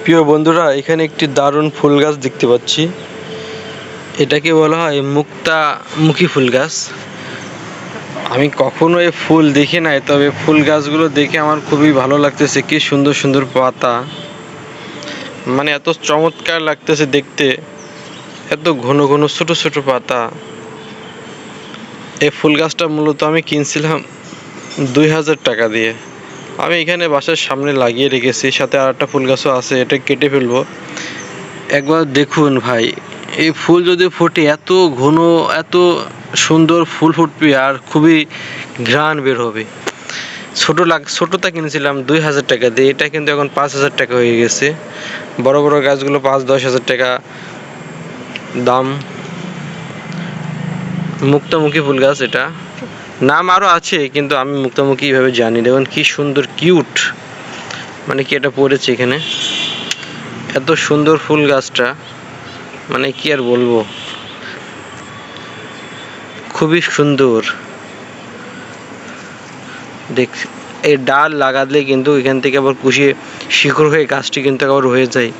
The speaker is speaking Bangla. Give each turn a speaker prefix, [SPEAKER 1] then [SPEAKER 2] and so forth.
[SPEAKER 1] প্রিয় বন্ধুরা, এখানে একটি দারুণ ফুল গাছ দেখতে পাচ্ছি। এটাকে বলা হয় মুক্তামুখী ফুল গাছ। আমি কখনো এই ফুল দেখি নাই, তবে ফুল গাছগুলো দেখে আমার খুবই ভালো লাগতেছে। কি সুন্দর সুন্দর পাতা, মানে এত চমৎকার লাগতেছে দেখতে, এত ঘন ঘন ছোট ছোট পাতা। এই ফুল গাছটা মূলত আমি কিনছিলাম 2000 টাকা দিয়ে। আমি এখানে বাসার সামনে লাগিয়ে রেখেছি, সাথে আর একটা ফুল গাছও আছে, এটা কেটে ফেলবো। একবার দেখুন ভাই, এই ফুল যদি ফোটে, এত ঘন, এত সুন্দর ফুল ফুটবে আর খুবই ঘ্রাণ বের হবে। ছোটটা কিনেছিলাম 2000 টাকা দিয়ে, এটা কিন্তু এখন 5000 টাকা হয়ে গেছে। বড় বড় গাছগুলো 5-10 হাজার টাকা দাম। মুক্তামুখী ফুল গাছ, এটা নাম আরও আছে কিন্তু আমি মুক্তামুখী এইভাবে জানি। দেখুন কি সুন্দর কিউট, মানে কি এটা পড়েছে এখানে, এত সুন্দর ফুল গাছটা, মানে কি আর বলবো, খুবই সুন্দর। দেখ, এই ডাল লাগালে কিন্তু এখান থেকে আবার কুশিয়ে শিকড় হয়ে গাছটি কিন্তু আবার হয়ে যায়।